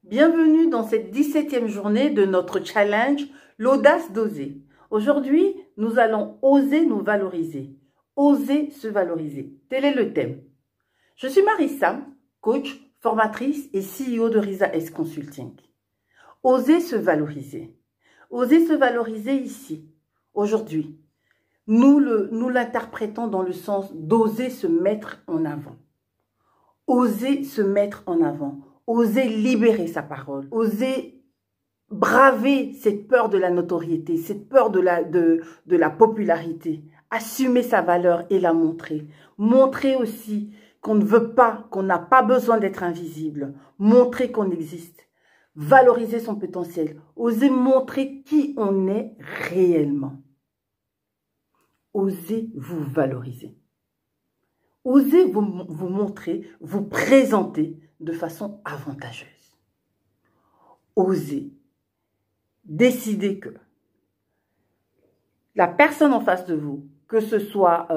Bienvenue dans cette 17e journée de notre challenge, l'audace d'oser. Aujourd'hui, nous allons oser nous valoriser. Oser se valoriser. Tel est le thème. Je suis Marissa, coach, formatrice et CEO de Risa S Consulting. Oser se valoriser. Oser se valoriser ici, aujourd'hui. Nous l'interprétons dans le sens d'oser se mettre en avant. Oser se mettre en avant. Oser libérer sa parole, oser braver cette peur de la notoriété, cette peur de la popularité, assumer sa valeur et la montrer. Montrer aussi qu'on ne veut pas, qu'on n'a pas besoin d'être invisible, montrer qu'on existe, valoriser son potentiel, oser montrer qui on est réellement. Osez vous valoriser. Osez vous montrer, vous présenter de façon avantageuse. Osez décider que la personne en face de vous, que ce soit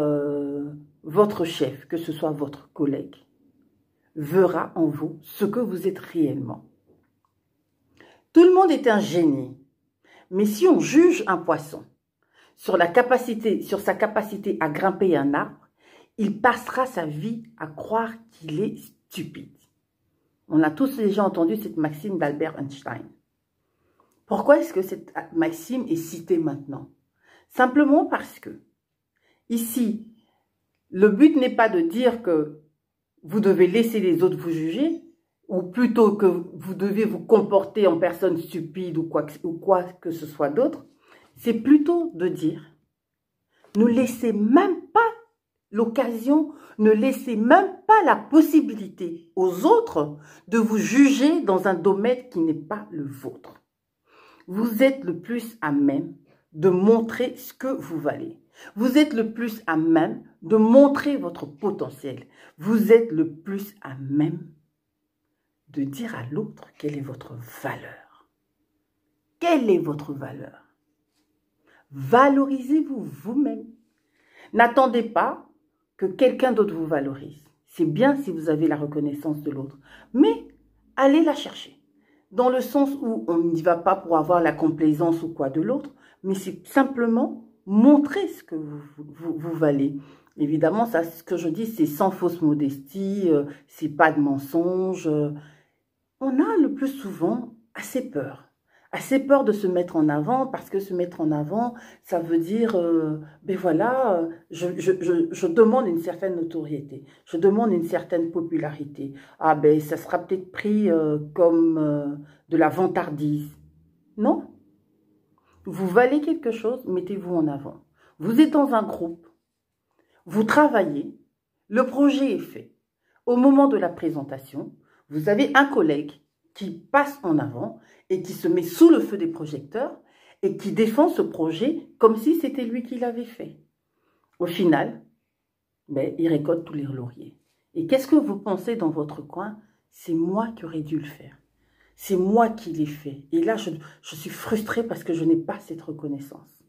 votre chef, que ce soit votre collègue, verra en vous ce que vous êtes réellement. Tout le monde est un génie, mais si on juge un poisson sur sa capacité à grimper un arbre, il passera sa vie à croire qu'il est stupide. On a tous déjà entendu cette maxime d'Albert Einstein. Pourquoi est-ce que cette maxime est citée maintenant? Simplement parce que, ici, le but n'est pas de dire que vous devez laisser les autres vous juger, ou plutôt que vous devez vous comporter en personne stupide ou quoi que ce soit d'autre. C'est plutôt de dire, ne laissez même pas l'occasion, ne laissez même pas la possibilité aux autres de vous juger dans un domaine qui n'est pas le vôtre. Vous êtes le plus à même de montrer ce que vous valez. Vous êtes le plus à même de montrer votre potentiel. Vous êtes le plus à même de dire à l'autre quelle est votre valeur. Quelle est votre valeur? Valorisez-vous vous-même. N'attendez pas que quelqu'un d'autre vous valorise. C'est bien si vous avez la reconnaissance de l'autre. Mais allez la chercher. Dans le sens où on n'y va pas pour avoir la complaisance ou quoi de l'autre, mais c'est simplement montrer ce que vous valez. Évidemment, ça, ce que je dis, c'est sans fausse modestie, c'est pas de mensonge. On a le plus souvent assez peur. Assez peur de se mettre en avant, parce que se mettre en avant, ça veut dire, ben voilà, je demande une certaine notoriété, je demande une certaine popularité. Ah ben, ça sera peut-être pris comme de la vantardise. Non. Vous valez quelque chose, mettez-vous en avant. Vous êtes dans un groupe, vous travaillez, le projet est fait. Au moment de la présentation, vous avez un collègue qui passe en avant et qui se met sous le feu des projecteurs et qui défend ce projet comme si c'était lui qui l'avait fait. Au final, ben, il récolte tous les lauriers. Et qu'est-ce que vous pensez dans votre coin? C'est moi qui aurais dû le faire. C'est moi qui l'ai fait. Et là, je suis frustrée parce que je n'ai pas cette reconnaissance.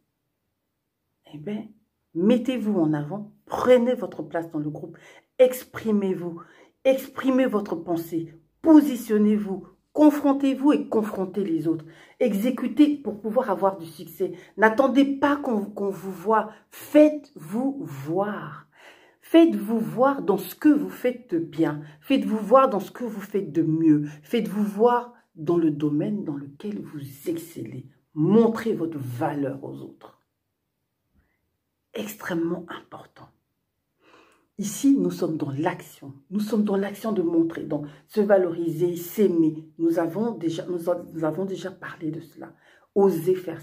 Eh bien, mettez-vous en avant, prenez votre place dans le groupe, exprimez-vous, exprimez votre pensée, positionnez-vous, confrontez-vous et confrontez les autres. Exécutez pour pouvoir avoir du succès. N'attendez pas qu'on vous voie. Faites-vous voir. Faites-vous voir dans ce que vous faites de bien. Faites-vous voir dans ce que vous faites de mieux. Faites-vous voir dans le domaine dans lequel vous excellez. Montrez votre valeur aux autres. Extrêmement important. Ici, nous sommes dans l'action. Nous sommes dans l'action de montrer, donc se valoriser, s'aimer. Nous avons déjà parlé de cela. Oser faire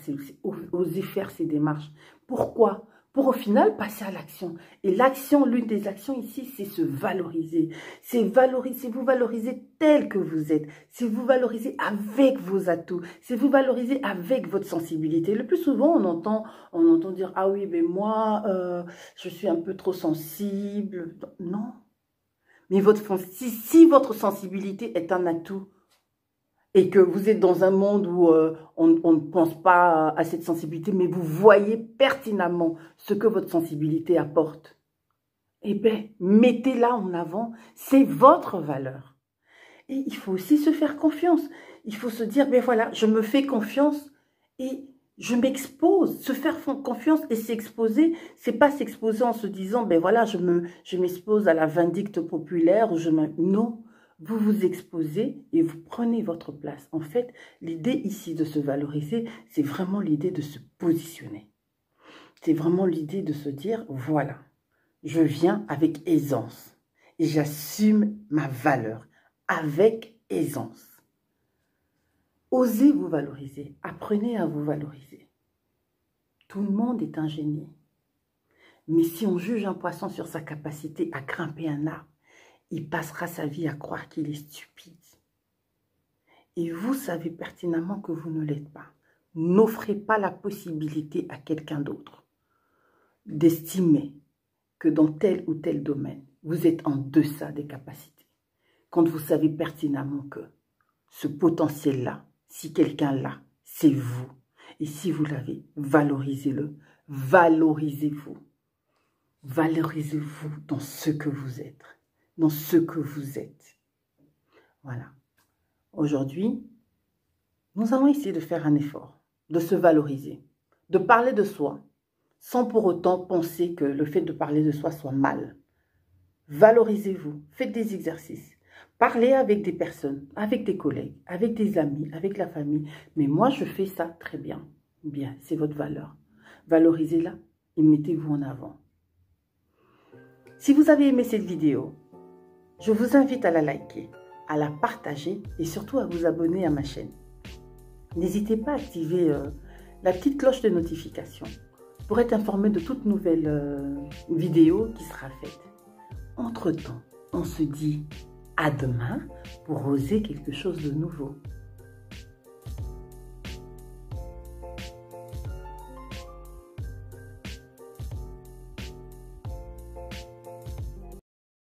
ces démarches. Pourquoi? Pour au final passer à l'action. Et l'action, l'une des actions ici, c'est se valoriser. C'est vous valoriser tel que vous êtes. C'est vous valoriser avec vos atouts. C'est vous valoriser avec votre sensibilité. Le plus souvent, on entend dire, ah oui, mais moi, je suis un peu trop sensible. Non. Mais si votre sensibilité est un atout, et que vous êtes dans un monde où on ne pense pas à cette sensibilité, mais vous voyez pertinemment ce que votre sensibilité apporte, eh bien, mettez-la en avant, c'est votre valeur. Et il faut aussi se faire confiance. Il faut se dire, ben voilà, je me fais confiance et je m'expose. Se faire confiance et s'exposer, c'est pas s'exposer en se disant, ben voilà, je m'expose à la vindicte populaire. Non, vous vous exposez et vous prenez votre place. En fait, l'idée ici de se valoriser, c'est vraiment l'idée de se positionner. C'est vraiment l'idée de se dire, voilà, je viens avec aisance et j'assume ma valeur avec aisance. Osez vous valoriser, apprenez à vous valoriser. Tout le monde est un génie. Mais si on juge un poisson sur sa capacité à grimper un arbre, il passera sa vie à croire qu'il est stupide. Et vous savez pertinemment que vous ne l'êtes pas. N'offrez pas la possibilité à quelqu'un d'autre d'estimer que dans tel ou tel domaine, vous êtes en deçà des capacités. Quand vous savez pertinemment que ce potentiel-là, si quelqu'un l'a, c'est vous. Et si vous l'avez, valorisez-le. Valorisez-vous. Valorisez-vous dans ce que vous êtes. Dans ce que vous êtes. Voilà. Aujourd'hui, nous allons essayer de faire un effort, de se valoriser, de parler de soi, sans pour autant penser que le fait de parler de soi soit mal. Valorisez-vous, faites des exercices. Parlez avec des personnes, avec des collègues, avec des amis, avec la famille. Mais moi, je fais ça très bien. Bien, c'est votre valeur. Valorisez-la et mettez-vous en avant. Si vous avez aimé cette vidéo, je vous invite à la liker, à la partager et surtout à vous abonner à ma chaîne. N'hésitez pas à activer la petite cloche de notification pour être informé de toute nouvelle vidéo qui sera faite. Entre-temps, on se dit à demain pour oser quelque chose de nouveau.